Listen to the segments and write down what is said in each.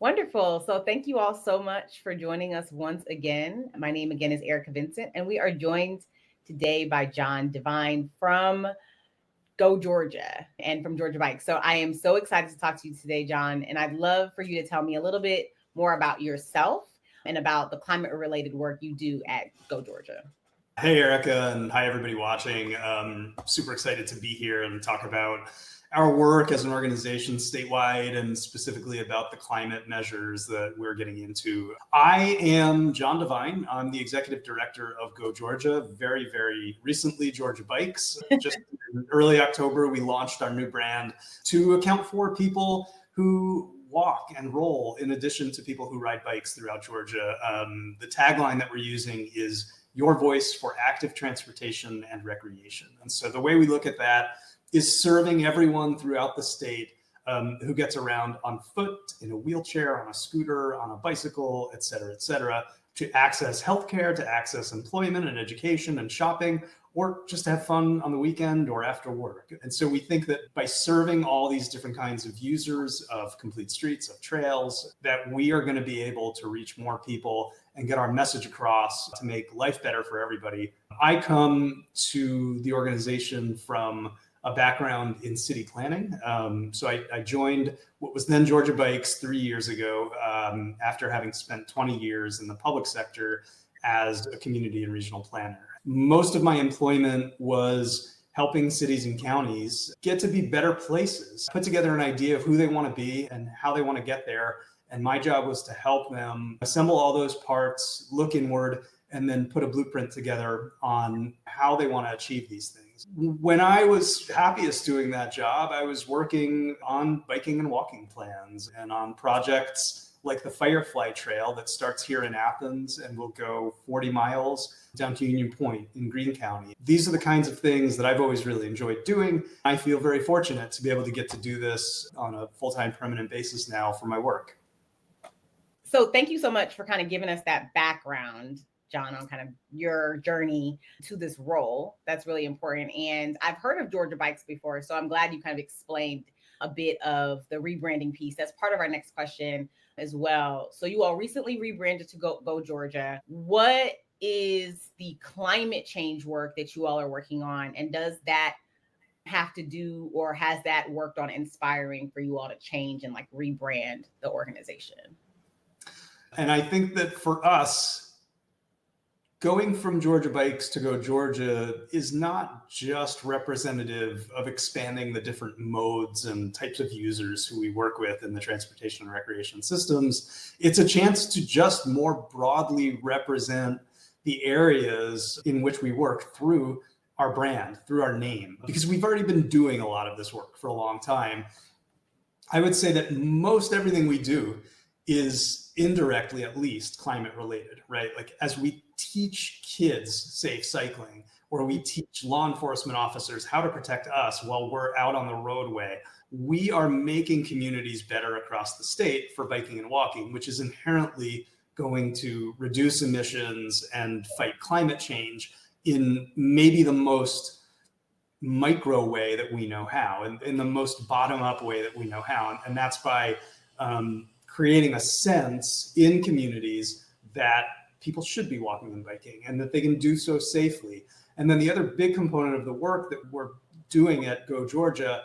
Wonderful. So thank you all so much for joining us once again. My name again is Erica Vincent, and we are joined today by John Devine from Go Georgia and from Georgia Bike. So I am so excited to talk to you today, John, and I'd love for you to tell me a little bit more about yourself and about the climate related work you do at Go Georgia. Hey, Erica, and hi, everybody watching. Super excited to be here and talk about our work as an organization statewide and specifically about the climate measures that we're getting into. I am John Devine. I'm the executive director of Go Georgia. Very, very recently, Georgia Bikes. Just in early October, we launched our new brand to account for people who walk and roll in addition to people who ride bikes throughout Georgia. The tagline that we're using is your voice for active transportation and recreation. And so the way we look at that is serving everyone throughout the state who gets around on foot, in a wheelchair, on a scooter, on a bicycle, et cetera, to access healthcare, to access employment and education and shopping, or just to have fun on the weekend or after work. And so we think that by serving all these different kinds of users of complete streets, of trails, that we are going to be able to reach more people and get our message across to make life better for everybody. I come to the organization from a background in city planning. So I joined what was then Georgia Bikes 3 years ago after having spent 20 years in the public sector as a community and regional planner. Most of my employment was helping cities and counties get to be better places, put together an idea of who they want to be and how they want to get there. And my job was to help them assemble all those parts, look inward, and then put a blueprint together on how they want to achieve these things. When I was happiest doing that job, I was working on biking and walking plans and on projects like the Firefly Trail that starts here in Athens and will go 40 miles down to Union Point in Greene County. These are the kinds of things that I've always really enjoyed doing. I feel very fortunate to be able to get to do this on a full-time permanent basis now for my work. So thank you so much for kind of giving us that background, John, on kind of your journey to this role. That's really important. And I've heard of Georgia Bikes before, so I'm glad you kind of explained a bit of the rebranding piece. That's part of our next question as well. So you all recently rebranded to Go Georgia. What is the climate change work that you all are working on? And does that have to do, or has that worked on inspiring for you all to change and like rebrand the organization? And I think that for us, going from Georgia Bikes to Go Georgia is not just representative of expanding the different modes and types of users who we work with in the transportation and recreation systems. It's a chance to just more broadly represent the areas in which we work through our brand, through our name, because we've already been doing a lot of this work for a long time. I would say that most everything we do is indirectly, at least, climate related, right? Like as we teach kids safe cycling, or we teach law enforcement officers how to protect us while we're out on the roadway, we are making communities better across the state for biking and walking, which is inherently going to reduce emissions and fight climate change in maybe the most micro way that we know how, and in the most bottom-up way that we know how. And that's by creating a sense in communities that people should be walking and biking and that they can do so safely. And then the other big component of the work that we're doing at Go Georgia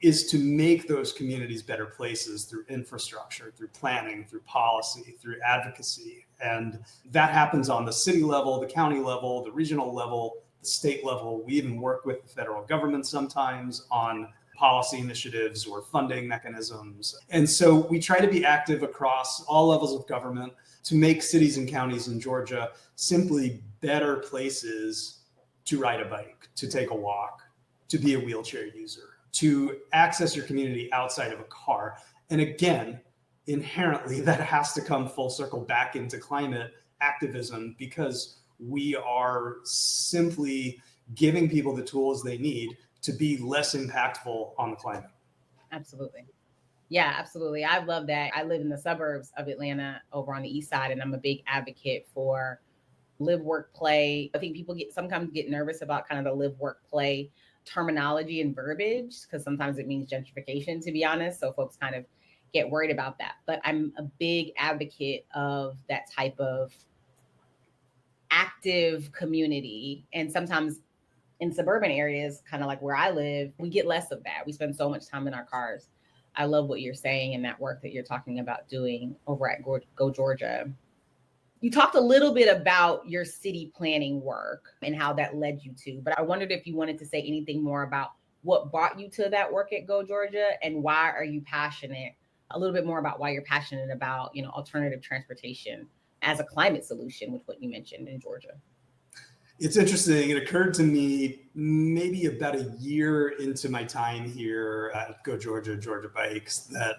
is to make those communities better places through infrastructure, through planning, through policy, through advocacy. And that happens on the city level, the county level, the regional level, the state level. We even work with the federal government sometimes on policy initiatives or funding mechanisms. And so we try to be active across all levels of government to make cities and counties in Georgia simply better places to ride a bike, to take a walk, to be a wheelchair user, to access your community outside of a car. And again, inherently, that has to come full circle back into climate activism, because we are simply giving people the tools they need to be less impactful on the climate. Absolutely. Yeah, absolutely. I love that. I live in the suburbs of Atlanta over on the east side, and I'm a big advocate for live, work, play. I think people sometimes get nervous about kind of the live, work, play terminology and verbiage, because sometimes it means gentrification, to be honest. So folks kind of get worried about that. But I'm a big advocate of that type of active community. And sometimes in suburban areas, kind of like where I live, we get less of that. We spend so much time in our cars. I love what you're saying and that work that you're talking about doing over at Go Georgia. You talked a little bit about your city planning work and how that led you to, but I wondered if you wanted to say anything more about what brought you to that work at Go Georgia and why are you passionate, a little bit more about why you're passionate about, alternative transportation as a climate solution with what you mentioned in Georgia. It's interesting. It occurred to me maybe about a year into my time here at Go Georgia, Georgia Bikes, that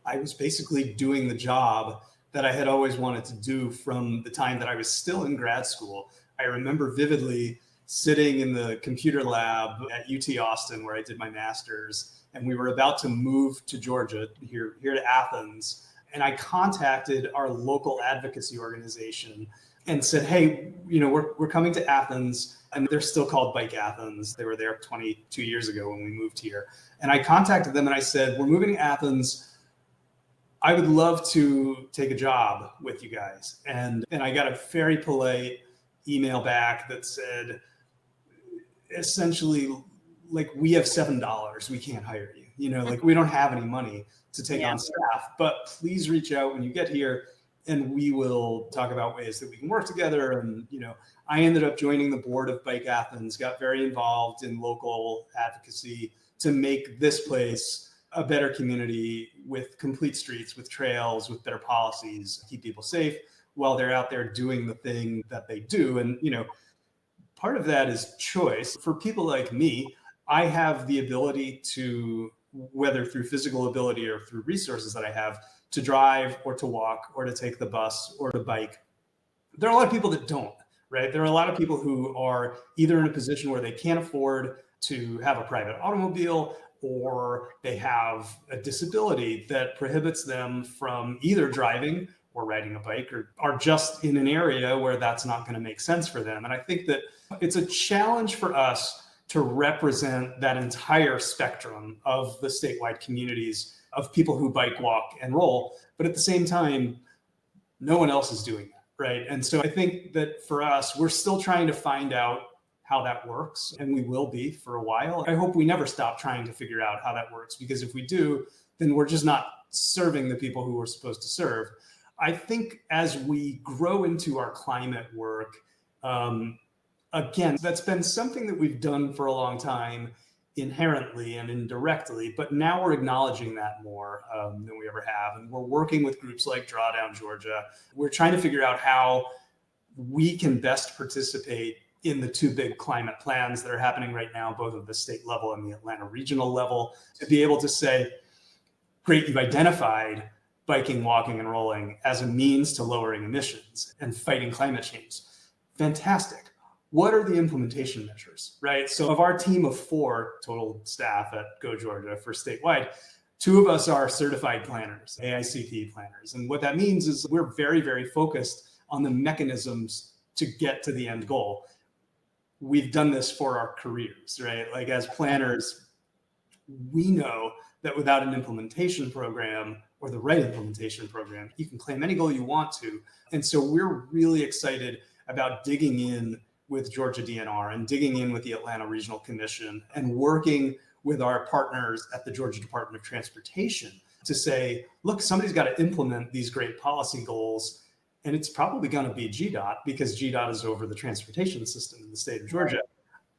I was basically doing the job that I had always wanted to do from the time that I was still in grad school. I remember vividly sitting in the computer lab at UT Austin, where I did my master's, and we were about to move to Georgia, here to Athens. And I contacted our local advocacy organization and said, hey, we're coming to Athens, and they're still called Bike Athens. They were there 22 years ago when we moved here. And I contacted them and I said, we're moving to Athens. I would love to take a job with you guys. And I got a very polite email back that said, essentially, like, we have $7, we can't hire you. Like, we don't have any money to take on staff, but please reach out when you get here and we will talk about ways that we can work together. And, I ended up joining the board of Bike Athens, got very involved in local advocacy to make this place a better community with complete streets, with trails, with better policies, keep people safe while they're out there doing the thing that they do. And, part of that is choice. For people like me, I have the ability to, whether through physical ability or through resources that I have, to drive or to walk or to take the bus or to bike. There are a lot of people that don't, right? There are a lot of people who are either in a position where they can't afford to have a private automobile, or they have a disability that prohibits them from either driving or riding a bike, or are just in an area where that's not going to make sense for them. And I think that it's a challenge for us to represent that entire spectrum of the statewide communities of people who bike, walk, and roll. But at the same time, no one else is doing that, right? And so I think that for us, we're still trying to find out how that works, and we will be for a while. I hope we never stop trying to figure out how that works, because if we do, then we're just not serving the people who we're supposed to serve. I think as we grow into our climate work, again, that's been something that we've done for a long time, inherently and indirectly, but now we're acknowledging that more than we ever have. And we're working with groups like Drawdown Georgia. We're trying to figure out how we can best participate in the two big climate plans that are happening right now, both at the state level and the Atlanta regional level, to be able to say, great, you've identified biking, walking, and rolling as a means to lowering emissions and fighting climate change. Fantastic. What are the implementation measures, right? So of our team of 4 total staff at Go Georgia for statewide, 2 of us are certified planners, AICP planners. And what that means is we're very, very focused on the mechanisms to get to the end goal. We've done this for our careers, right? Like, as planners, we know that without an implementation program, or the right implementation program, you can claim any goal you want to. And so we're really excited about digging in with Georgia DNR and digging in with the Atlanta Regional Commission and working with our partners at the Georgia Department of Transportation to say, look, somebody's got to implement these great policy goals. And it's probably going to be GDOT, because GDOT is over the transportation system in the state of Georgia.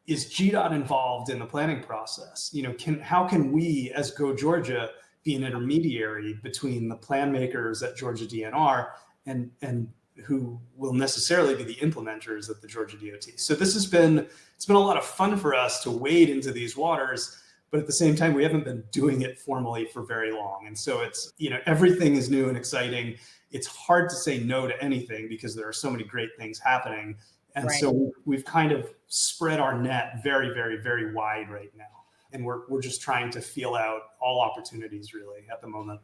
Is GDOT involved in the planning process? How can we as Go Georgia be an intermediary between the plan makers at Georgia DNR and who will necessarily be the implementers at the Georgia DOT? So it's been a lot of fun for us to wade into these waters, but at the same time, we haven't been doing it formally for very long. And so it's, everything is new and exciting. It's hard to say no to anything because there are so many great things happening. And right. So we've kind of spread our net very, very, very wide right now. And we're just trying to feel out all opportunities really at the moment.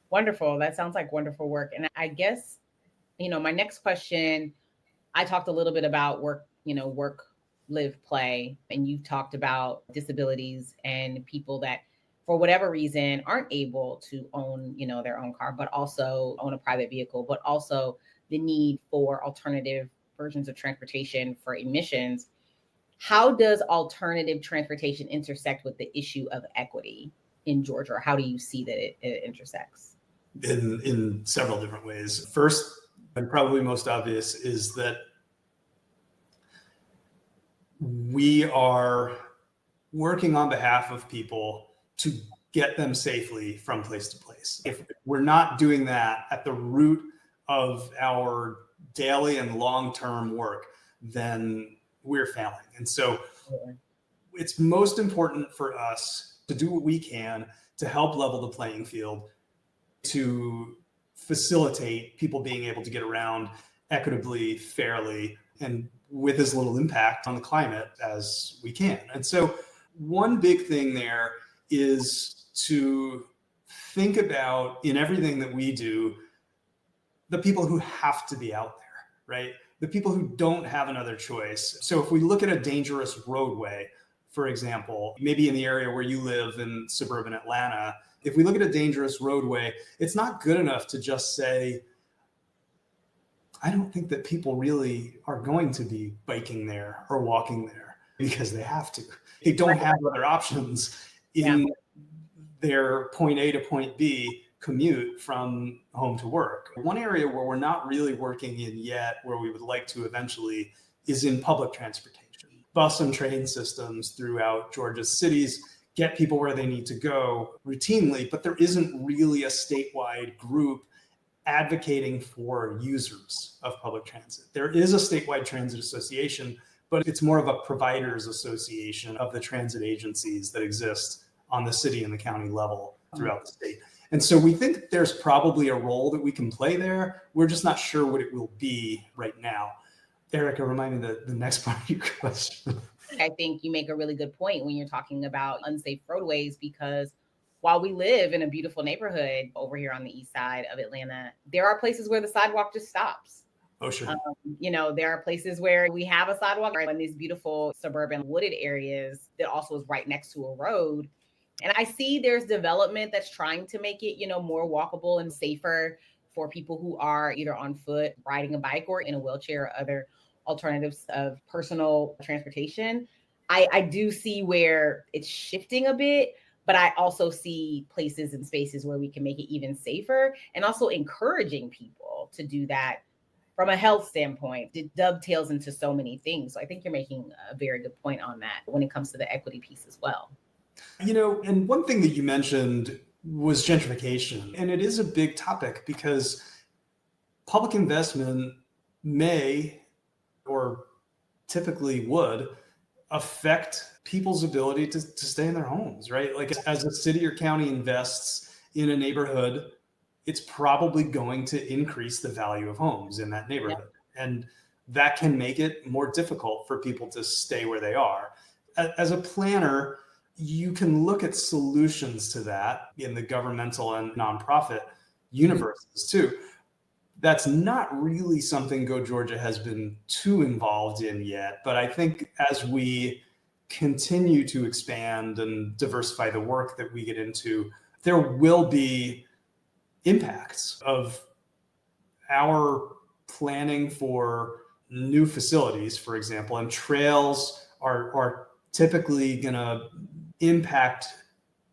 Wonderful. That sounds like wonderful work. And I guess, my next question, I talked a little bit about work, live, play, and you talked about disabilities and people that for whatever reason, aren't able to own, their own car, but also own a private vehicle, but also the need for alternative versions of transportation for emissions. How does alternative transportation intersect with the issue of equity in Georgia? Or how do you see that it intersects? In several different ways. First, and probably most obvious, is that we are working on behalf of people to get them safely from place to place. If we're not doing that at the root of our daily and long-term work, then we're failing. And so it's most important for us to do what we can to help level the playing field, to facilitate people being able to get around equitably, fairly, and with as little impact on the climate as we can. And so one big thing there is to think about, in everything that we do, the people who have to be out there, right? The people who don't have another choice. So if we look at a dangerous roadway, for example, maybe in the area where you live in suburban Atlanta, if we look at a dangerous roadway, it's not good enough to just say, I don't think that people really are going to be biking there or walking there because they have to. They don't have other options in their point A to point B commute from home to work. One area where we're not really working in yet, where we would like to eventually, is in public transportation. Bus and train systems throughout Georgia's cities get people where they need to go routinely, but there isn't really a statewide group advocating for users of public transit. There is a statewide transit association, but it's more of a providers association of the transit agencies that exist on the city and the county level throughout the state. And so we think there's probably a role that we can play there. We're just not sure what it will be right now. Erica, remind me the next part of your question. I think you make a really good point when you're talking about unsafe roadways, because while we live in a beautiful neighborhood over here on the east side of Atlanta, there are places where the sidewalk just stops. Oh, sure. There are places where we have a sidewalk in these beautiful suburban wooded areas that also is right next to a road. And I see there's development that's trying to make it, more walkable and safer for people who are either on foot, riding a bike, or in a wheelchair, or other alternatives of personal transportation. I do see where it's shifting a bit, but I also see places and spaces where we can make it even safer, and also encouraging people to do that from a health standpoint. It dovetails into so many things. So I think you're making a very good point on that when it comes to the equity piece as well. And one thing that you mentioned was gentrification. And it is a big topic because public investment may, or typically would, affect people's ability to stay in their homes, right? Like, as a city or county invests in a neighborhood, it's probably going to increase the value of homes in that neighborhood. Yeah. And that can make it more difficult for people to stay where they are. As a planner, you can look at solutions to that in the governmental and nonprofit universes too. That's not really something Go Georgia has been too involved in yet, but I think as we continue to expand and diversify the work that we get into, there will be impacts of our planning for new facilities, for example, and trails are typically going to impact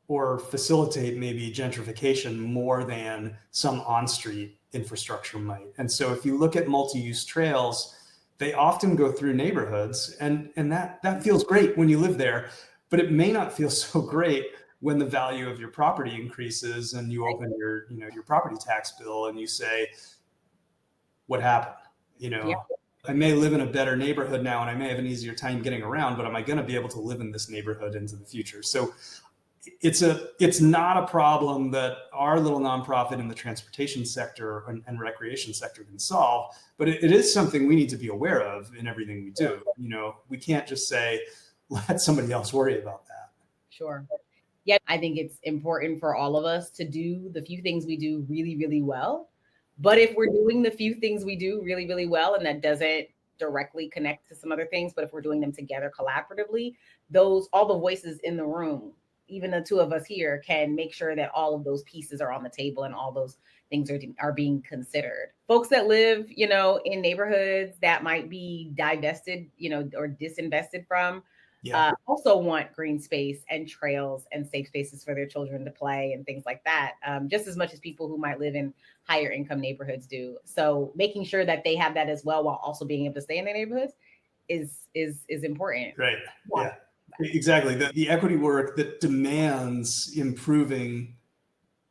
or facilitate maybe gentrification more than some on-street infrastructure might. And so if you look at multi-use trails, they often go through neighborhoods, and that feels great when you live there, but it may not feel so great when the value of your property increases and you open your property tax bill and you say, what happened? Yeah. I may live in a better neighborhood now and I may have an easier time getting around, but am I going to be able to live in this neighborhood into the future? So it's not a problem that our little nonprofit in the transportation sector and recreation sector can solve, but it is something we need to be aware of in everything we do. We can't just say, let somebody else worry about that. Sure. Yeah, I think it's important for all of us to do the few things we do really, really well. But if we're doing the few things we do really, really well, and that doesn't directly connect to some other things, but if we're doing them together collaboratively, all the voices in the room, even the two of us here can make sure that all of those pieces are on the table and all those things are being considered. Folks that live, in neighborhoods that might be divested, or disinvested from, also want green space and trails and safe spaces for their children to play and things like that, just as much as people who might live in higher income neighborhoods do. So making sure that they have that as well while also being able to stay in their neighborhoods is important. Right. Yeah. Exactly. The equity work that demands improving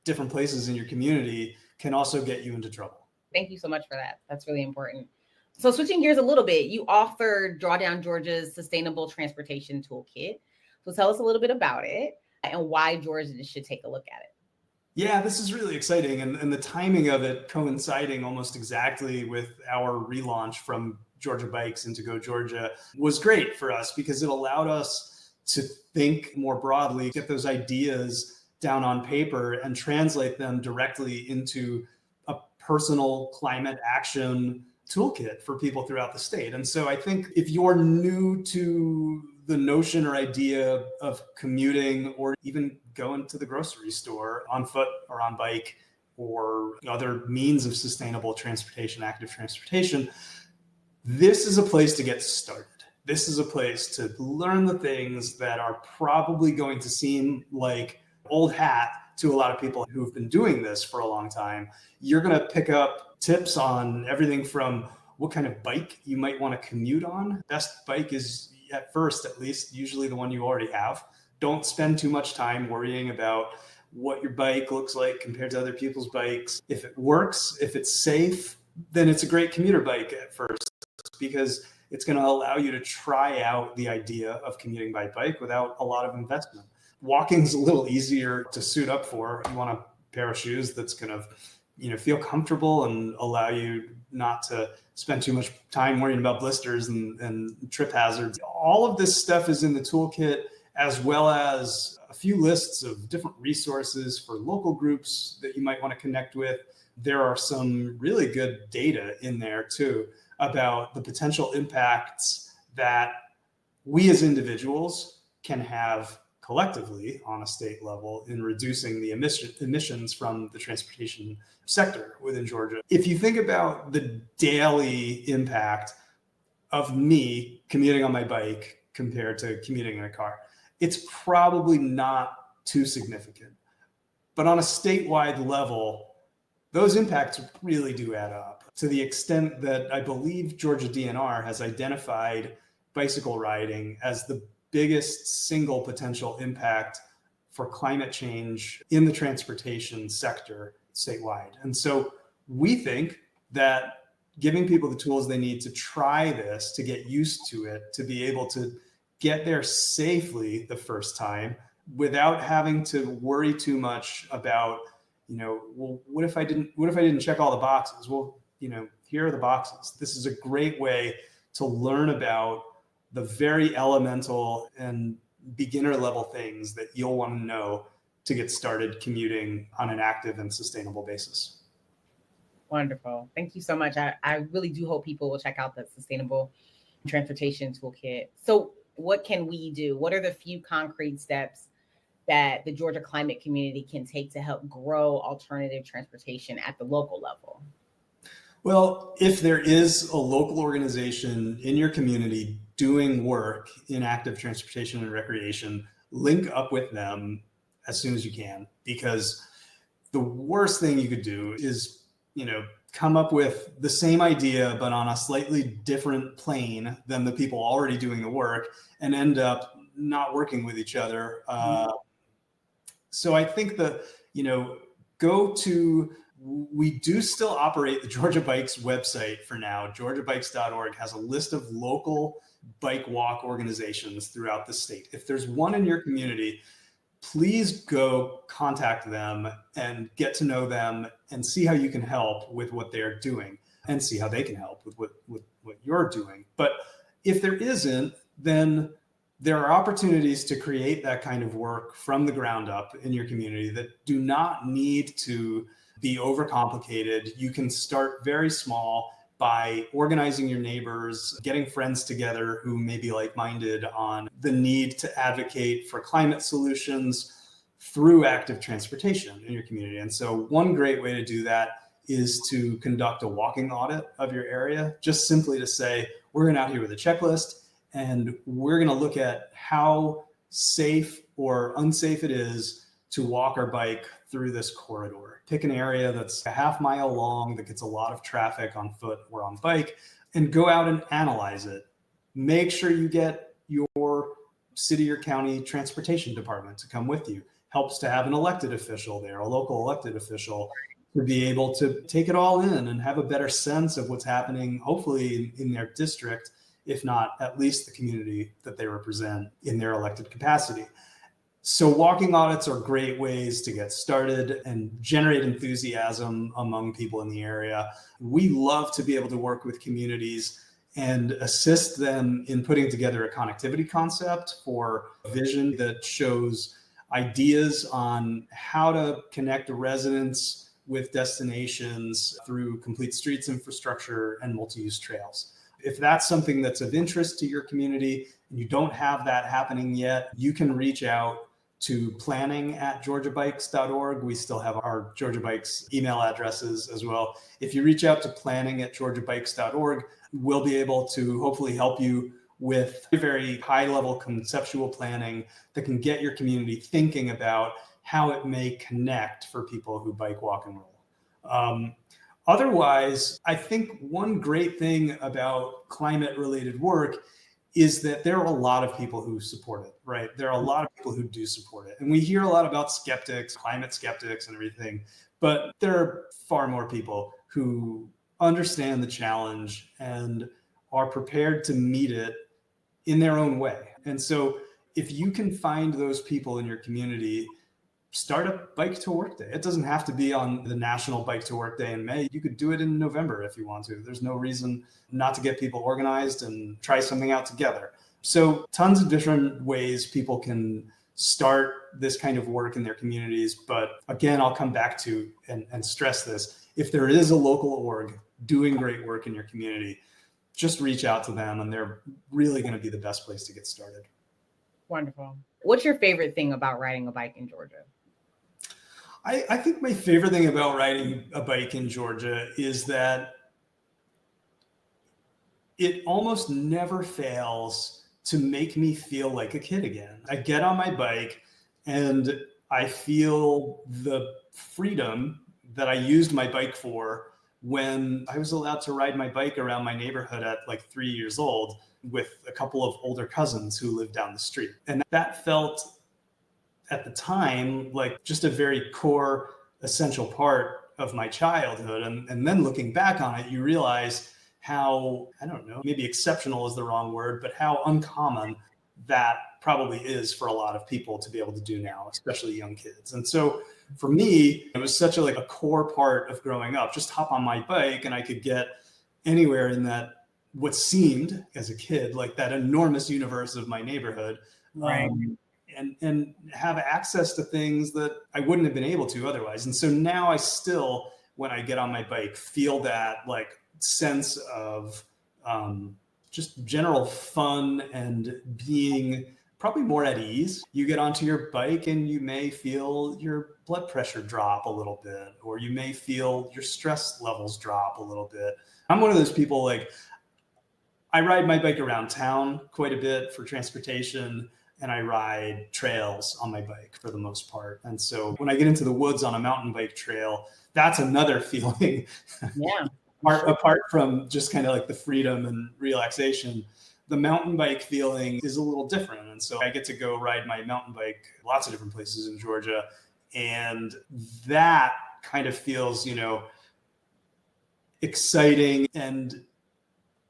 different places in your community can also get you into trouble. Thank you so much for that. That's really important. So switching gears a little bit, you authored Drawdown Georgia's Sustainable Transportation Toolkit. So tell us a little bit about it and why Georgia should take a look at it. Yeah, this is really exciting. And the timing of it coinciding almost exactly with our relaunch from Georgia Bikes into Go Georgia was great for us because it allowed us to think more broadly, get those ideas down on paper and translate them directly into a personal climate action toolkit for people throughout the state. And so I think if you're new to the notion or idea of commuting or even going to the grocery store on foot or on bike or other means of sustainable transportation, active transportation, this is a place to get started. This is a place to learn the things that are probably going to seem like old hat to a lot of people who've been doing this for a long time. You're going to pick up tips on everything from what kind of bike you might want to commute on. Best bike is, at first at least, usually the one you already have. Don't spend too much time worrying about what your bike looks like compared to other people's bikes. If it works, if it's safe, then it's a great commuter bike at first because it's going to allow you to try out the idea of commuting by bike without a lot of investment. Walking's a little easier to suit up for. You want a pair of shoes that's going to, feel comfortable and allow you not to spend too much time worrying about blisters and trip hazards. All of this stuff is in the toolkit, as well as a few lists of different resources for local groups that you might want to connect with. There are some really good data in there too about the potential impacts that we as individuals can have collectively on a state level in reducing the emissions from the transportation sector within Georgia. If you think about the daily impact of me commuting on my bike compared to commuting in a car, it's probably not too significant. But on a statewide level, those impacts really do add up to the extent that I believe Georgia DNR has identified bicycle riding as the biggest single potential impact for climate change in the transportation sector statewide. And so we think that giving people the tools they need to try this, to get used to it, to be able to get there safely the first time without having to worry too much about, well, what if I didn't check all the boxes? Well, here are the boxes. This is a great way to learn about the very elemental and beginner level things that you'll want to know to get started commuting on an active and sustainable basis. Wonderful. Thank you so much. I really do hope people will check out the Sustainable Transportation Toolkit. So what can we do? What are the few concrete steps that the Georgia climate community can take to help grow alternative transportation at the local level? Well, if there is a local organization in your community doing work in active transportation and recreation, link up with them as soon as you can, because the worst thing you could do is, come up with the same idea, but on a slightly different plane than the people already doing the work and end up not working with each other. So I think we do still operate the Georgia Bikes website for now. GeorgiaBikes.org has a list of local bike walk organizations throughout the state. If there's one in your community, please go contact them and get to know them and see how you can help with what they're doing and see how they can help with what you're doing. But if there isn't, then there are opportunities to create that kind of work from the ground up in your community that do not need to be overcomplicated. You can start very small by organizing your neighbors, getting friends together who may be like-minded on the need to advocate for climate solutions, through active transportation in your community. And so one great way to do that is to conduct a walking audit of your area, just simply to say, we're going out here with a checklist and we're going to look at how safe or unsafe it is to walk or bike through this corridor. Pick an area that's a half mile long that gets a lot of traffic on foot or on bike, and go out and analyze it. Make sure you get your city or county transportation department to come with you. Helps to have an elected official there, a local elected official, to be able to take it all in and have a better sense of what's happening, hopefully in their district, if not at least the community that they represent in their elected capacity. So walking audits are great ways to get started and generate enthusiasm among people in the area. We love to be able to work with communities and assist them in putting together a connectivity concept for a vision that shows ideas on how to connect residents with destinations through complete streets infrastructure and multi-use trails. If that's something that's of interest to your community and you don't have that happening yet, you can reach out to planning@georgiabikes.org. We still have our Georgia Bikes email addresses as well. If you reach out to planning@georgiabikes.org, we'll be able to hopefully help you with very high-level conceptual planning that can get your community thinking about how it may connect for people who bike, walk, and roll. Otherwise, I think one great thing about climate-related work is that there are a lot of people who support it, right? There are a lot of people who do support it. And we hear a lot about skeptics, climate skeptics and everything, but there are far more people who understand the challenge and are prepared to meet it in their own way. And so if you can find those people in your community, start a Bike to Work Day. It doesn't have to be on the National Bike to Work Day in May. You could do it in November if you want to. There's no reason not to get people organized and try something out together. So tons of different ways people can start this kind of work in their communities. But again, I'll come back to and stress this. If there is a local org doing great work in your community, just reach out to them and they're really going to be the best place to get started. Wonderful. What's your favorite thing about riding a bike in Georgia? I think my favorite thing about riding a bike in Georgia is that it almost never fails to make me feel like a kid again. I get on my bike and I feel the freedom that I used my bike for when I was allowed to ride my bike around my neighborhood at like 3 years old with a couple of older cousins who lived down the street. And that felt at the time like just a very core, essential part of my childhood. And then looking back on it, you realize how, I don't know, maybe exceptional is the wrong word, but how uncommon that probably is for a lot of people to be able to do now, especially young kids. And so for me, it was such a core part of growing up. Just hop on my bike and I could get anywhere in that, what seemed as a kid, like that enormous universe of my neighborhood. Right. And have access to things that I wouldn't have been able to otherwise. And so now I still, when I get on my bike, feel that like sense of just general fun and being probably more at ease. You get onto your bike and you may feel your blood pressure drop a little bit, or you may feel your stress levels drop a little bit. I'm one of those people, like, I ride my bike around town quite a bit for transportation, and I ride trails on my bike for the most part. And so when I get into the woods on a mountain bike trail, that's another feeling. Yeah. Apart from just kind of like the freedom and relaxation, the mountain bike feeling is a little different. And so I get to go ride my mountain bike lots of different places in Georgia. And that kind of feels, exciting. And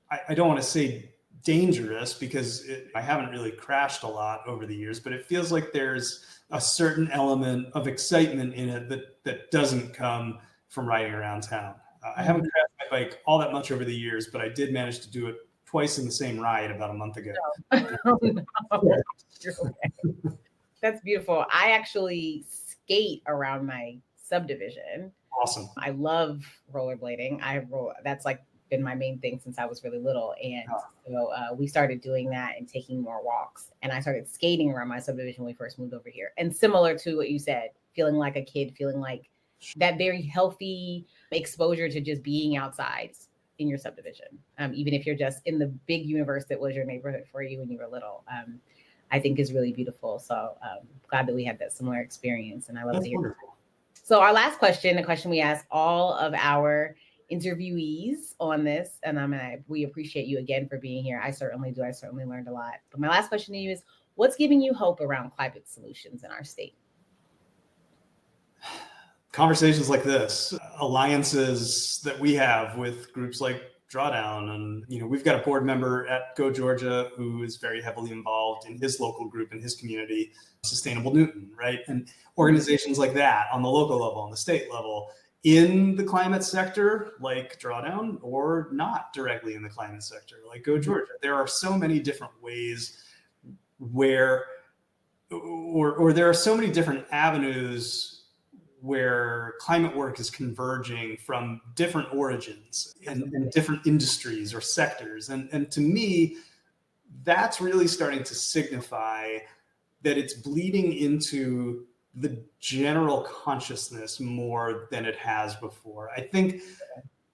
I don't want to say dangerous because I haven't really crashed a lot over the years, but it feels like there's a certain element of excitement in it that doesn't come from riding around town. I haven't crashed my bike all that much over the years, but I did manage to do it twice in the same ride about a month ago. Oh, no. Okay. That's beautiful. I actually skate around my subdivision. Awesome. I love rollerblading. That's like been my main thing since I was really little. And Oh. so we started doing that and taking more walks. And I started skating around my subdivision when we first moved over here. And similar to what you said, feeling like a kid, feeling like that very healthy exposure to just being outside in your subdivision, even if you're just in the big universe that was your neighborhood for you when you were little, I think is really beautiful. So glad that we had that similar experience, and I love That's to hear. wonderful. So our last question, a question we ask all of our interviewees on this, and we appreciate you again for being here. I certainly do. I certainly learned a lot. But my last question to you is, what's giving you hope around climate solutions in our state? Conversations like this, alliances that we have with groups like Drawdown, and we've got a board member at Go Georgia who is very heavily involved in his local group and his community, Sustainable Newton, right? And organizations like that on the local level, on the state level, in the climate sector, like Drawdown, or not directly in the climate sector, like Go Georgia. There are so many different ways where, or there are so many different avenues where climate work is converging from different origins and different industries or sectors. And to me, that's really starting to signify that it's bleeding into the general consciousness more than it has before. I think,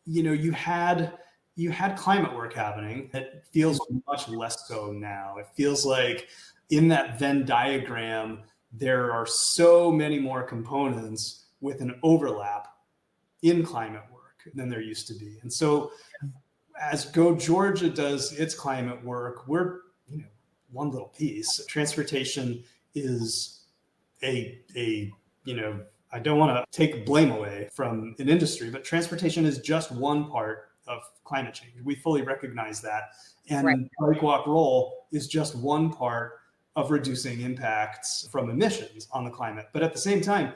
you had climate work happening. It feels much less so now. It feels like in that Venn diagram, there are so many more components with an overlap in climate work than there used to be. And so as Go Georgia does its climate work, we're, one little piece. Transportation is I don't want to take blame away from an industry, but transportation is just one part of climate change. We fully recognize that. And Bike Walk Roll is just one part of reducing impacts from emissions on the climate. But at the same time,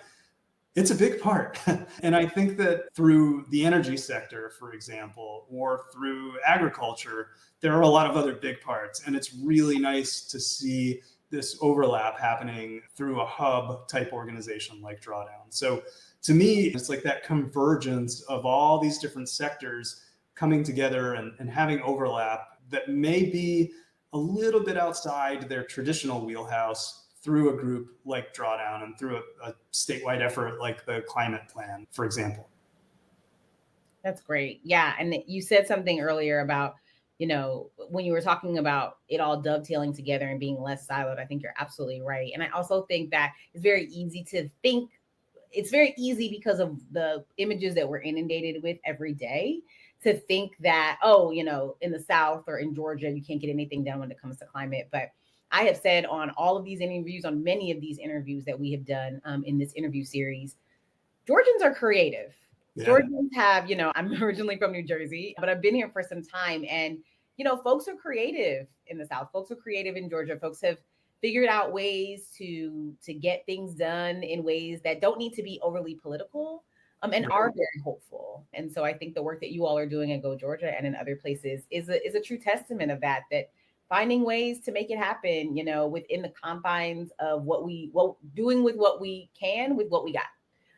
it's a big part. And I think that through the energy sector, for example, or through agriculture, there are a lot of other big parts. And it's really nice to see this overlap happening through a hub type organization like Drawdown. So to me, it's like that convergence of all these different sectors coming together and having overlap that may be a little bit outside their traditional wheelhouse through a group like Drawdown and through a statewide effort like the Climate Plan, for example. That's great. Yeah. And you said something earlier about, when you were talking about it all dovetailing together and being less siloed, I think you're absolutely right. And I also think that it's very easy to think, it's very easy because of the images that we're inundated with every day to think that, in the South or in Georgia, you can't get anything done when it comes to climate. But I have said on all of these interviews, on many of these interviews that we have done in this interview series, Georgians are creative. Yeah. Georgians have, I'm originally from New Jersey, but I've been here for some time. And, folks are creative in the South. Folks are creative in Georgia. Folks have figured out ways to get things done in ways that don't need to be overly political. And are very hopeful. And so I think the work that you all are doing at Go Georgia and in other places is a true testament of that finding ways to make it happen, within the confines of doing with what we can, with what we got.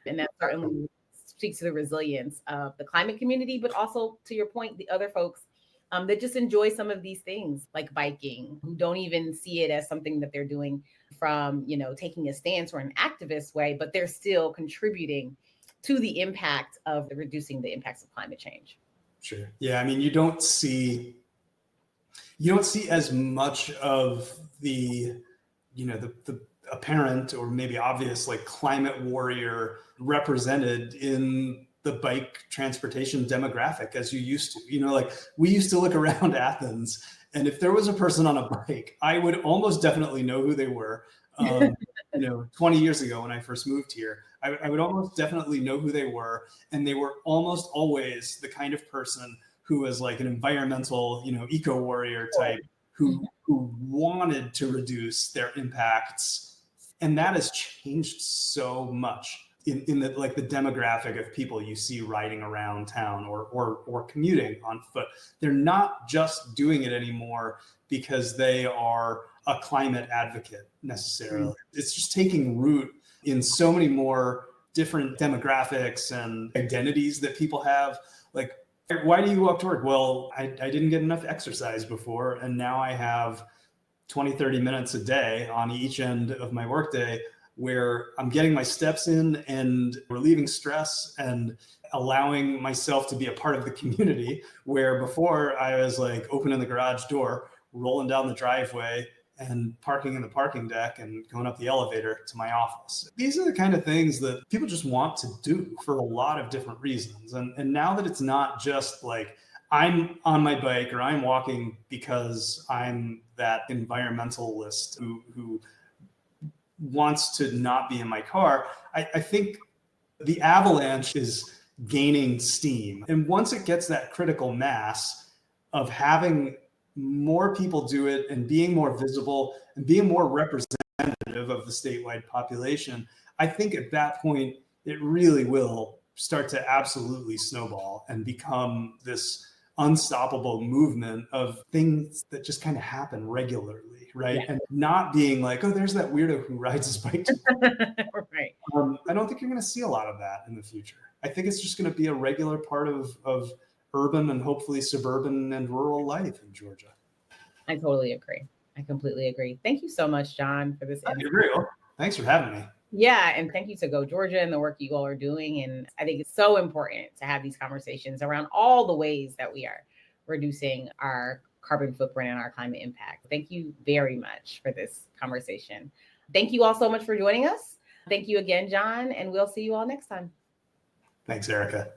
And that certainly speaks to the resilience of the climate community, but also, to your point, the other folks that just enjoy some of these things like biking, who don't even see it as something that they're doing from, taking a stance or an activist way, but they're still contributing to the impact of reducing the impacts of climate change. Sure. Yeah. I mean, you don't see as much of the apparent or maybe obvious like climate warrior represented in the bike transportation demographic as you used to. Like we used to look around Athens, and if there was a person on a bike, I would almost definitely know who they were. 20 years ago when I first moved here, I would almost definitely know who they were. And they were almost always the kind of person who was like an environmental, eco warrior type who wanted to reduce their impacts. And that has changed so much in the demographic of people you see riding around town or commuting on foot. They're not just doing it anymore because they are a climate advocate necessarily. Mm-hmm. It's just taking root in so many more different demographics and identities that people have. Like Why do you walk to work? Well, I didn't get enough exercise before, and now I have 20, 30 minutes a day on each end of my workday where I'm getting my steps in and relieving stress and allowing myself to be a part of the community, where before I was like opening the garage door, rolling down the driveway, and parking in the parking deck and going up the elevator to my office. These are the kind of things that people just want to do for a lot of different reasons. And now that it's not just like I'm on my bike or I'm walking because I'm that environmentalist who wants to not be in my car, I think the avalanche is gaining steam. And once it gets that critical mass of having more people do it and being more visible and being more representative of the statewide population, I think at that point, it really will start to absolutely snowball and become this unstoppable movement of things that just kind of happen regularly, right? Yeah. And not being like, oh, there's that weirdo who rides his bike. Right. I don't think you're going to see a lot of that in the future. I think it's just going to be a regular part of urban and hopefully suburban and rural life in Georgia. I totally agree. I completely agree. Thank you so much, John, for this. You're very welcome. Thanks for having me. Yeah, and thank you to Go Georgia and the work you all are doing. And I think it's so important to have these conversations around all the ways that we are reducing our carbon footprint and our climate impact. Thank you very much for this conversation. Thank you all so much for joining us. Thank you again, John, and we'll see you all next time. Thanks, Erica.